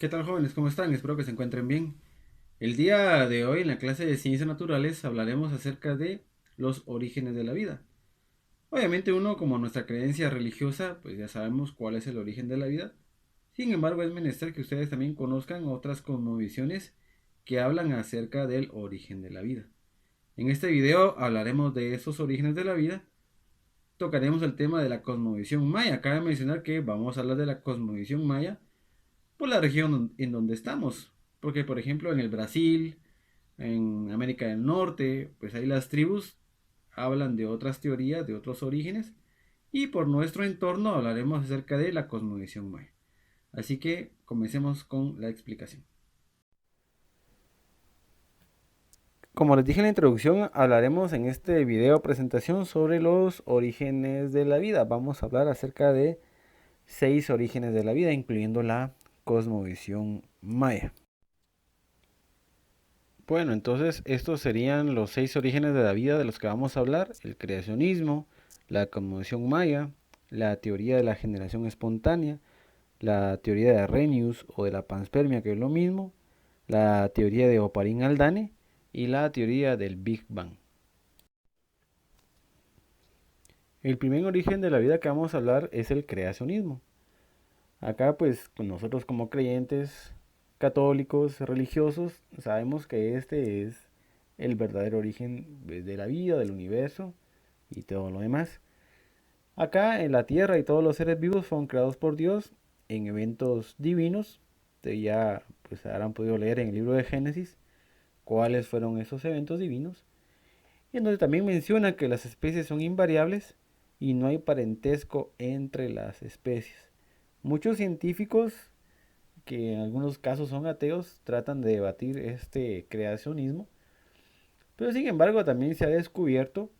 ¿Qué tal, jóvenes? ¿Cómo están? Espero que se encuentren bien. El día de hoy en la clase de ciencias naturales hablaremos acerca de los orígenes de la vida. Obviamente uno, como nuestra creencia religiosa, pues ya sabemos cuál es el origen de la vida. Sin embargo, es menester que ustedes también conozcan otras cosmovisiones que hablan acerca del origen de la vida. En este video hablaremos de esos orígenes de la vida. Tocaremos el tema de la cosmovisión maya. Cabe mencionar que vamos a hablar de la cosmovisión maya por la región en donde estamos. Porque, por ejemplo, en el Brasil, en América del Norte, pues ahí las tribus hablan de otras teorías, de otros orígenes. Y por nuestro entorno hablaremos acerca de la cosmovisión maya. Así que comencemos con la explicación. Como les dije en la introducción, hablaremos en este video presentación sobre los orígenes de la vida. Vamos a hablar acerca de 6 orígenes de la vida, incluyendo la cosmovisión maya. Bueno, entonces estos serían los 6 orígenes de la vida de los que vamos a hablar: el creacionismo, la cosmovisión maya, la teoría de la generación espontánea, la teoría de Arrhenius o de la panspermia, que es lo mismo, la teoría de Oparin-Haldane y la teoría del Big Bang. El primer origen de la vida que vamos a hablar es el creacionismo. Acá pues nosotros como creyentes católicos, religiosos, sabemos que este es el verdadero origen de la vida, del universo y todo lo demás. Acá en la tierra y todos los seres vivos fueron creados por Dios en eventos divinos. Ustedes ya pues habrán podido leer en el libro de Génesis cuáles fueron esos eventos divinos. Y en donde también menciona que las especies son invariables y no hay parentesco entre las especies. Muchos científicos, que en algunos casos son ateos, tratan de debatir este creacionismo, pero sin embargo también se ha descubierto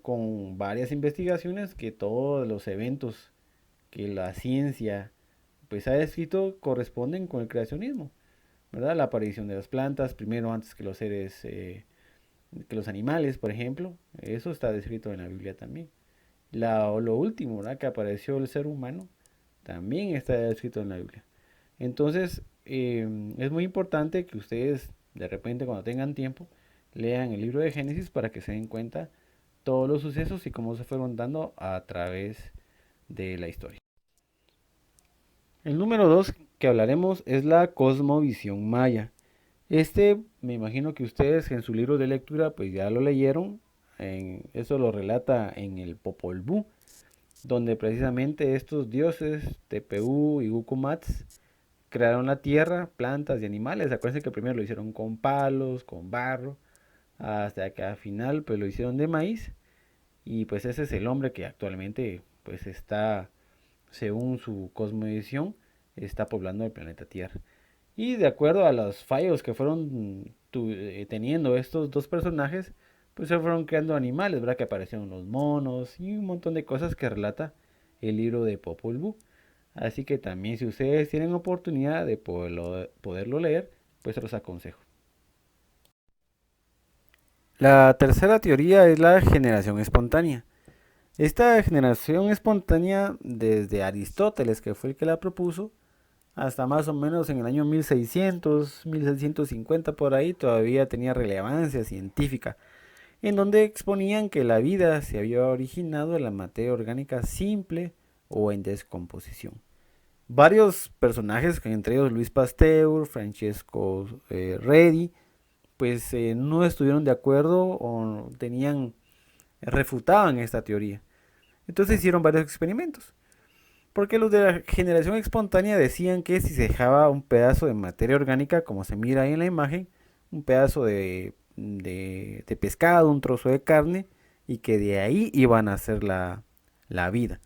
con varias investigaciones que todos los eventos que la ciencia pues ha descrito corresponden con el creacionismo, ¿verdad? La aparición de las plantas primero antes que los seres, que los animales, por ejemplo, eso está descrito en la Biblia también. Lo último, ¿verdad? Que apareció el ser humano, también está escrito en la Biblia. Entonces, es muy importante que ustedes, de repente, cuando tengan tiempo, lean el libro de Génesis para que se den cuenta todos los sucesos y cómo se fueron dando a través de la historia. El número 2 que hablaremos es la cosmovisión maya. Este, me imagino que ustedes en su libro de lectura pues ya lo leyeron. Eso lo relata en el Popol Vuh, donde precisamente estos dioses, Tepeu y Ukumats, crearon la tierra, plantas y animales. Acuérdense que primero lo hicieron con palos, con barro, hasta que al final pues lo hicieron de maíz. Y pues ese es el hombre que actualmente pues está, según su cosmovisión, está poblando el planeta Tierra. Y de acuerdo a los fallos que fueron teniendo estos dos personajes, pues se fueron creando animales, ¿verdad? Que aparecieron los monos y un montón de cosas que relata el libro de Popol Vuh. Así que también si ustedes tienen oportunidad de poderlo leer, pues se los aconsejo. La tercera teoría es la generación espontánea. Esta generación espontánea, desde Aristóteles, que fue el que la propuso, hasta más o menos en el año 1600, 1650 por ahí, todavía tenía relevancia científica, en donde exponían que la vida se había originado en la materia orgánica simple o en descomposición. Varios personajes, entre ellos Luis Pasteur, Francesco Redi, pues no estuvieron de acuerdo o refutaban esta teoría. Entonces hicieron varios experimentos. Porque los de la generación espontánea decían que si se dejaba un pedazo de materia orgánica, como se mira ahí en la imagen, un pedazo de pescado, un trozo de carne, y que de ahí iban a hacer la vida.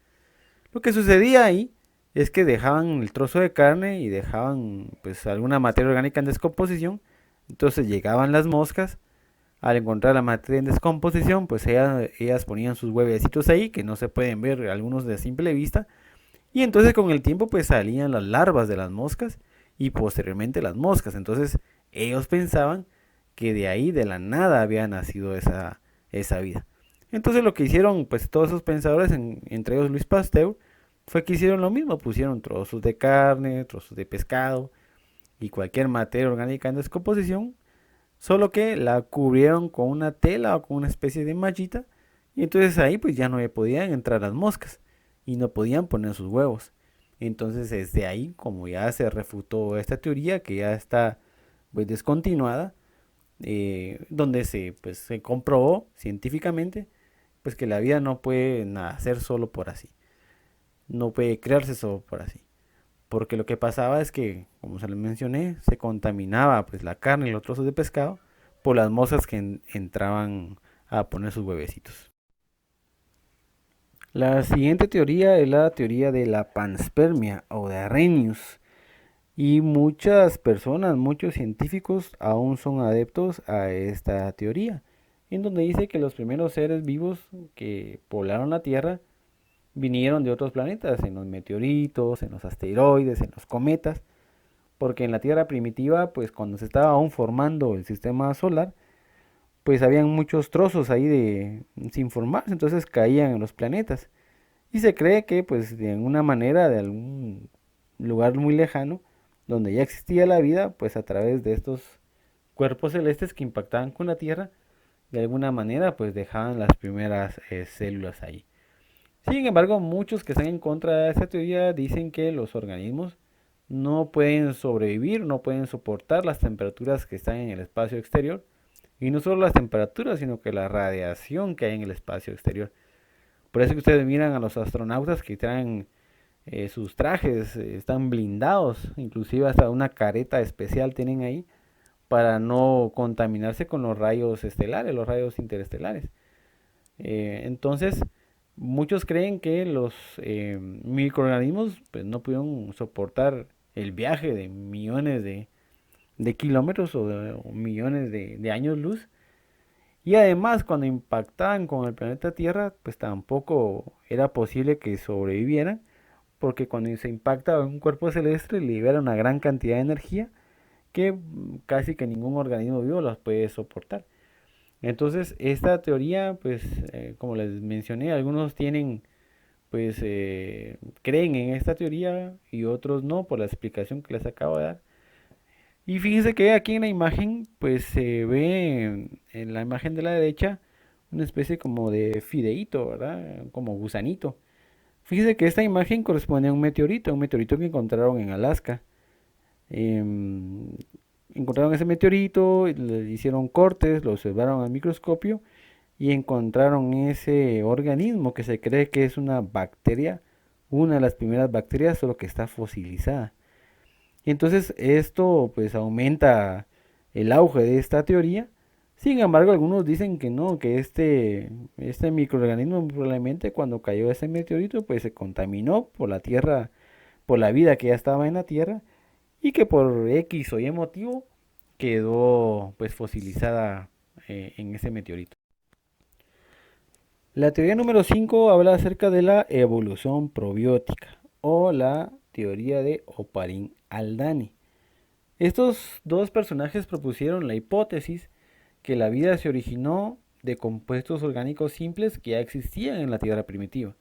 Lo que sucedía ahí es que dejaban el trozo de carne y dejaban pues alguna materia orgánica en descomposición. Entonces llegaban las moscas, al encontrar la materia en descomposición, pues ellas ponían sus huevecitos ahí, que no se pueden ver algunos de simple vista, y entonces con el tiempo pues salían las larvas de las moscas y posteriormente las moscas. Entonces ellos pensaban que de ahí, de la nada, había nacido esa vida. Entonces lo que hicieron pues todos esos pensadores, entre ellos Luis Pasteur, fue que hicieron lo mismo, pusieron trozos de carne, trozos de pescado y cualquier materia orgánica en descomposición, solo que la cubrieron con una tela o con una especie de mallita y entonces ahí pues ya no le podían entrar las moscas y no podían poner sus huevos. Entonces desde ahí, como ya se refutó esta teoría que ya está pues descontinuada, donde se comprobó científicamente pues que la vida no puede nacer solo por así, no puede crearse solo por así. Porque lo que pasaba es que, como se les mencioné, se contaminaba pues la carne y los trozos de pescado por las moscas que entraban a poner sus huevecitos. La siguiente teoría es la teoría de la panspermia o de Arrhenius. Y muchas personas, muchos científicos aún son adeptos a esta teoría, en donde dice que los primeros seres vivos que poblaron la Tierra vinieron de otros planetas, en los meteoritos, en los asteroides, en los cometas, porque en la Tierra primitiva, pues cuando se estaba aún formando el sistema solar, pues habían muchos trozos ahí de sin formarse, entonces caían en los planetas. Y se cree que pues de alguna manera, de algún lugar muy lejano, donde ya existía la vida, pues a través de estos cuerpos celestes que impactaban con la Tierra, de alguna manera pues dejaban las primeras células ahí. Sin embargo, muchos que están en contra de esta teoría dicen que los organismos no pueden sobrevivir, no pueden soportar las temperaturas que están en el espacio exterior. Y no solo las temperaturas, sino que la radiación que hay en el espacio exterior. Por eso que ustedes miran a los astronautas que traen sus trajes, están blindados, inclusive hasta una careta especial tienen ahí para no contaminarse con los rayos estelares, los rayos interestelares. Entonces, muchos creen que los microorganismos pues, no pudieron soportar el viaje de millones de kilómetros o millones de años luz. Y además, cuando impactaban con el planeta Tierra, pues tampoco era posible que sobrevivieran, porque cuando se impacta un cuerpo celeste libera una gran cantidad de energía que casi que ningún organismo vivo las puede soportar. Entonces, esta teoría, pues, como les mencioné, algunos tienen, pues, creen en esta teoría y otros no, por la explicación que les acabo de dar. Y fíjense que aquí en la imagen, pues, se ve en la imagen de la derecha una especie como de fideíto, ¿verdad? Como gusanito. Fíjense que esta imagen corresponde a un meteorito que encontraron en Alaska. Em, Encontraron ese meteorito, le hicieron cortes, lo observaron al microscopio y encontraron ese organismo que se cree que es una bacteria, una de las primeras bacterias, solo que está fosilizada. Y entonces esto pues aumenta el auge de esta teoría. Sin embargo, algunos dicen que no, que este microorganismo probablemente cuando cayó ese meteorito pues se contaminó por la tierra, por la vida que ya estaba en la tierra y que por X o Y motivo quedó pues fosilizada en ese meteorito. La teoría número 5 habla acerca de la evolución probiótica o la teoría de Oparin-Haldane. Estos dos personajes propusieron la hipótesis que la vida se originó de compuestos orgánicos simples que ya existían en la Tierra primitiva,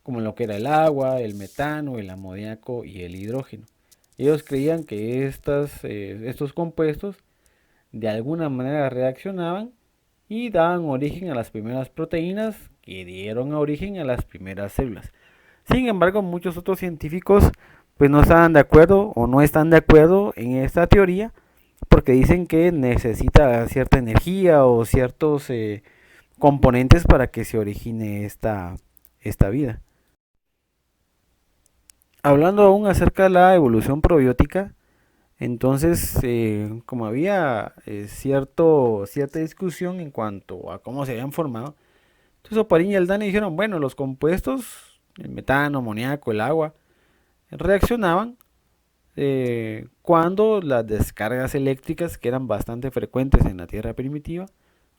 como lo que era el agua, el metano, el amoníaco y el hidrógeno. Ellos creían que estos compuestos de alguna manera reaccionaban y daban origen a las primeras proteínas que dieron origen a las primeras células. Sin embargo, muchos otros científicos pues no estaban de acuerdo o no están de acuerdo en esta teoría porque dicen que necesita cierta energía o ciertos componentes para que se origine esta vida. Hablando aún acerca de la evolución probiótica, entonces como había cierta discusión en cuanto a cómo se habían formado, entonces Oparin y Haldane dijeron, bueno, los compuestos, el metano, amoníaco, el agua, reaccionaban cuando las descargas eléctricas que eran bastante frecuentes en la Tierra primitiva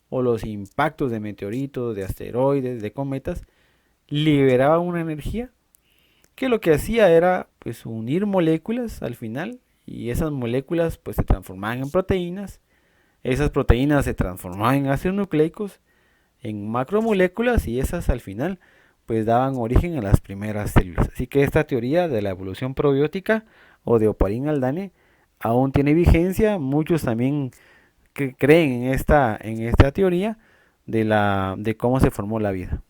o los impactos de meteoritos, de asteroides, de cometas, liberaban una energía que lo que hacía era pues unir moléculas al final y esas moléculas pues se transformaban en proteínas, esas proteínas se transformaban en ácidos nucleicos, en macromoléculas y esas al final pues daban origen a las primeras células. Así que esta teoría de la evolución probiótica o de Oparín Haldane aún tiene vigencia. Muchos también que creen en esta teoría de cómo se formó la vida.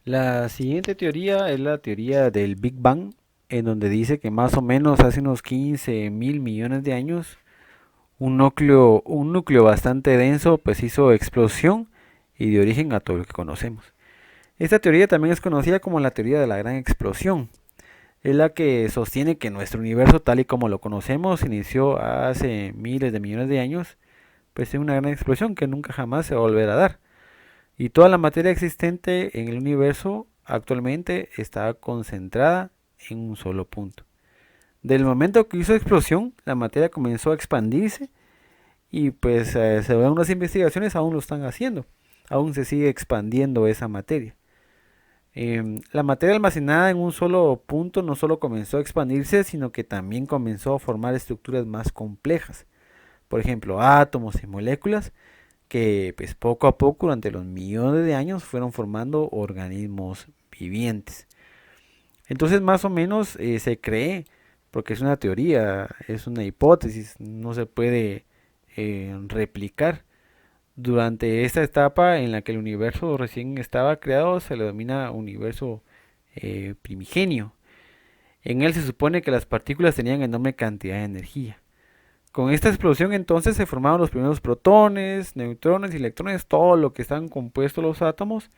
La siguiente teoría es la teoría del Big Bang, en donde dice que más o menos hace unos 15 mil millones de años un núcleo bastante denso pues hizo explosión y dio origen a todo lo que conocemos. Esta teoría también es conocida como la teoría de la gran explosión. Es la que sostiene que nuestro universo tal y como lo conocemos inició hace miles de millones de años, pues en una gran explosión que nunca jamás se va a volver a dar. Y toda la materia existente en el universo actualmente está concentrada en un solo punto. Del momento que hizo explosión, la materia comenzó a expandirse y pues según unas investigaciones aún lo están haciendo. Aún se sigue expandiendo esa materia. La materia almacenada en un solo punto no solo comenzó a expandirse, sino que también comenzó a formar estructuras más complejas. Por ejemplo, átomos y moléculas que pues poco a poco durante los millones de años fueron formando organismos vivientes. Entonces más o menos se cree, porque es una teoría, es una hipótesis, no se puede replicar. Durante esta etapa en la que el universo recién estaba creado se le denomina universo primigenio. En él se supone que las partículas tenían enorme cantidad de energía. Con esta explosión entonces se formaron los primeros protones, neutrones y electrones, todo lo que están compuestos los átomos.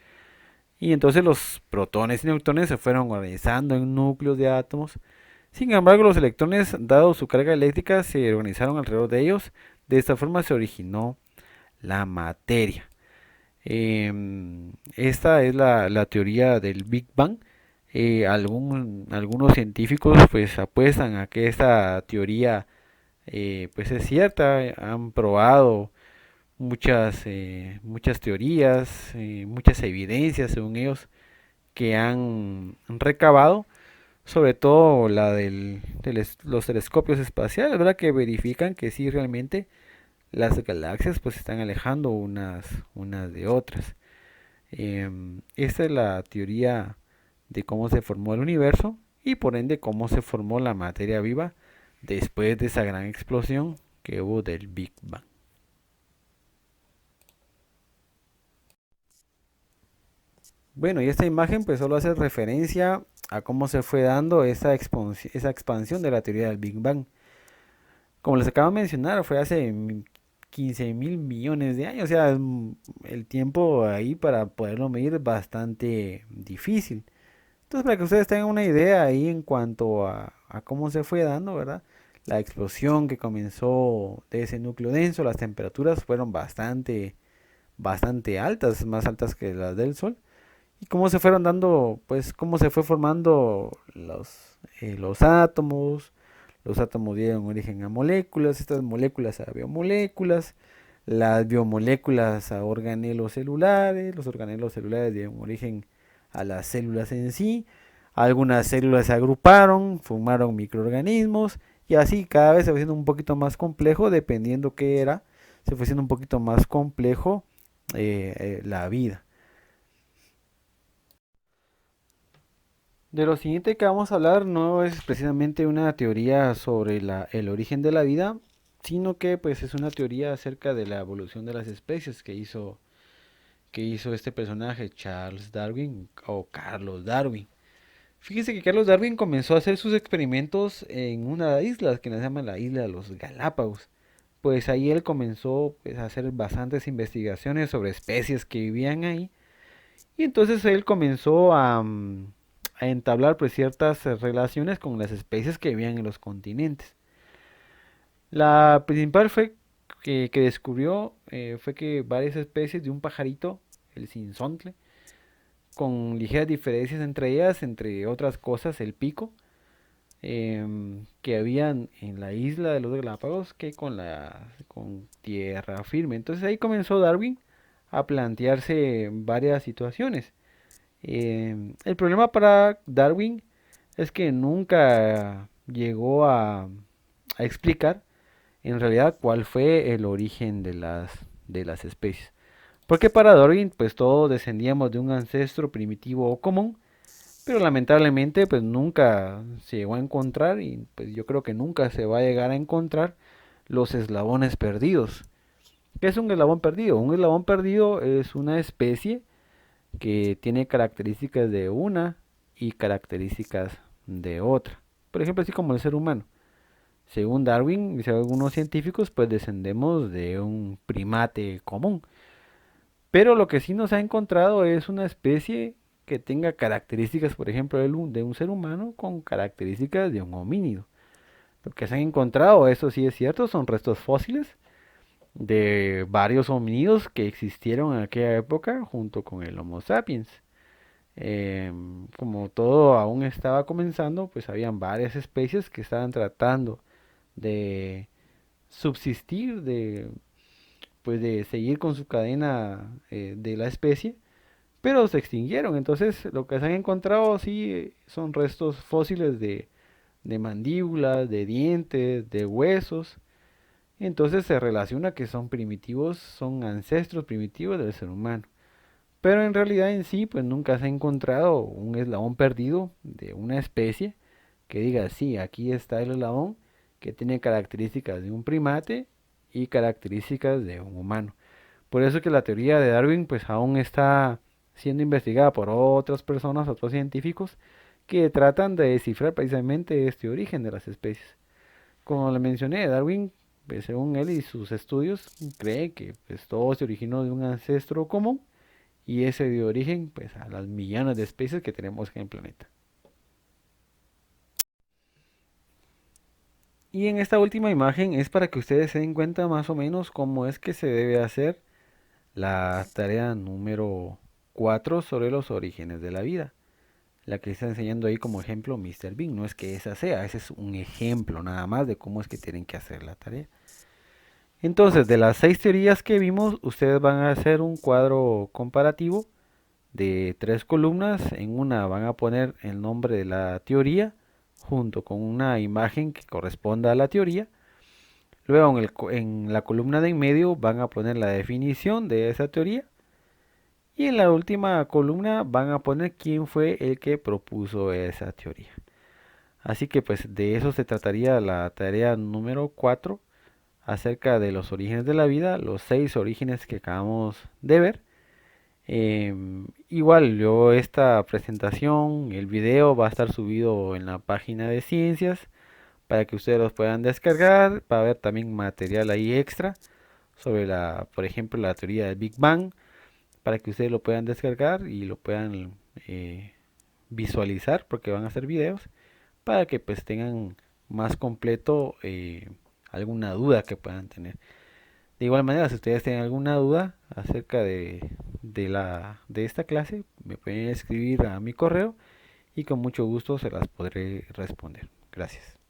Y entonces los protones y neutrones se fueron organizando en núcleos de átomos. Sin embargo, los electrones, dado su carga eléctrica, se organizaron alrededor de ellos. De esta forma se originó la materia. Esta es la teoría del Big Bang. Algunos científicos pues apuestan a que esta teoría pues es cierta. Han probado muchas teorías, muchas evidencias según ellos que han recabado, sobre todo los telescopios espaciales, ¿verdad? Que verifican que sí realmente las galaxias pues se están alejando unas de otras. Esta es la teoría de cómo se formó el universo y por ende cómo se formó la materia viva después de esa gran explosión que hubo del Big Bang. Bueno, y esta imagen pues solo hace referencia a cómo se fue dando esa expansión de la teoría del Big Bang. Como les acabo de mencionar, fue hace 15 mil millones de años, o sea, el tiempo ahí para poderlo medir es bastante difícil. Entonces, para que ustedes tengan una idea ahí en cuanto a cómo se fue dando, ¿verdad? La explosión que comenzó de ese núcleo denso, las temperaturas fueron bastante altas, más altas que las del Sol. Y cómo se fueron dando, pues, cómo se fue formando los átomos dieron origen a moléculas, estas moléculas a biomoléculas, las biomoléculas a organelos celulares, los organelos celulares dieron origen a las células en sí, algunas células se agruparon, formaron microorganismos y así cada vez se fue haciendo un poquito más complejo dependiendo qué era, se fue haciendo un poquito más complejo la vida. De lo siguiente que vamos a hablar no es precisamente una teoría sobre el origen de la vida, sino que pues es una teoría acerca de la evolución de las especies que hizo este personaje, Charles Darwin o Carlos Darwin. Fíjense que Carlos Darwin comenzó a hacer sus experimentos en una isla que se llama la isla de los Galápagos. Pues ahí él comenzó pues, a hacer bastantes investigaciones sobre especies que vivían ahí. Y entonces él comenzó a entablar pues ciertas relaciones con las especies que vivían en los continentes. La principal que descubrió fue que varias especies de un pajarito, el sinsontle, con ligeras diferencias entre ellas, entre otras cosas, el pico, que habían en la isla de los Galápagos que con tierra firme. Entonces ahí comenzó Darwin a plantearse varias situaciones. El problema para Darwin es que nunca llegó a explicar en realidad cuál fue el origen de las especies. Porque para Darwin, pues todos descendíamos de un ancestro primitivo o común, pero lamentablemente, pues nunca se llegó a encontrar y pues yo creo que nunca se va a llegar a encontrar los eslabones perdidos. ¿Qué es un eslabón perdido? Un eslabón perdido es una especie que tiene características de una y características de otra. Por ejemplo, así como el ser humano. Según Darwin y según algunos científicos, pues descendemos de un primate común. Pero lo que sí nos ha encontrado es una especie que tenga características, por ejemplo, de un ser humano con características de un homínido. Lo que se han encontrado, eso sí es cierto, son restos fósiles de varios homínidos que existieron en aquella época junto con el Homo sapiens. Como todo aún estaba comenzando, pues habían varias especies que estaban tratando de subsistir, pues de seguir con su cadena de la especie, pero se extinguieron. Entonces, lo que se han encontrado sí son restos fósiles de mandíbulas, de dientes, de huesos. Entonces se relaciona que son primitivos, son ancestros primitivos del ser humano. Pero en realidad en sí, pues nunca se ha encontrado un eslabón perdido de una especie que diga, sí, aquí está el eslabón que tiene características de un primate y características de un humano. Por eso que la teoría de Darwin pues aún está siendo investigada por otras personas, otros científicos, que tratan de descifrar precisamente este origen de las especies. Como le mencioné, Darwin, pues, según él y sus estudios, cree que pues, todo se originó de un ancestro común y ese dio origen pues, a las millones de especies que tenemos en el planeta. Y en esta última imagen es para que ustedes se den cuenta más o menos cómo es que se debe hacer la tarea número 4 sobre los orígenes de la vida. La que está enseñando ahí como ejemplo Mr. Bean. No es que esa sea, ese es un ejemplo nada más de cómo es que tienen que hacer la tarea. Entonces, de las 6 teorías que vimos, ustedes van a hacer un cuadro comparativo de 3 columnas. En una van a poner el nombre de la teoría junto con una imagen que corresponda a la teoría. Luego en la columna de en medio van a poner la definición de esa teoría. Y en la última columna van a poner quién fue el que propuso esa teoría. Así que pues de eso se trataría la tarea número 4 acerca de los orígenes de la vida, los 6 orígenes que acabamos de ver. Igual yo esta presentación, el video va a estar subido en la página de ciencias para que ustedes los puedan descargar, para ver también material ahí extra sobre por ejemplo, la teoría del Big Bang, para que ustedes lo puedan descargar y lo puedan visualizar, porque van a ser videos, para que pues tengan más completo alguna duda que puedan tener. De igual manera, si ustedes tienen alguna duda acerca de esta clase, me pueden escribir a mi correo y con mucho gusto se las podré responder. Gracias.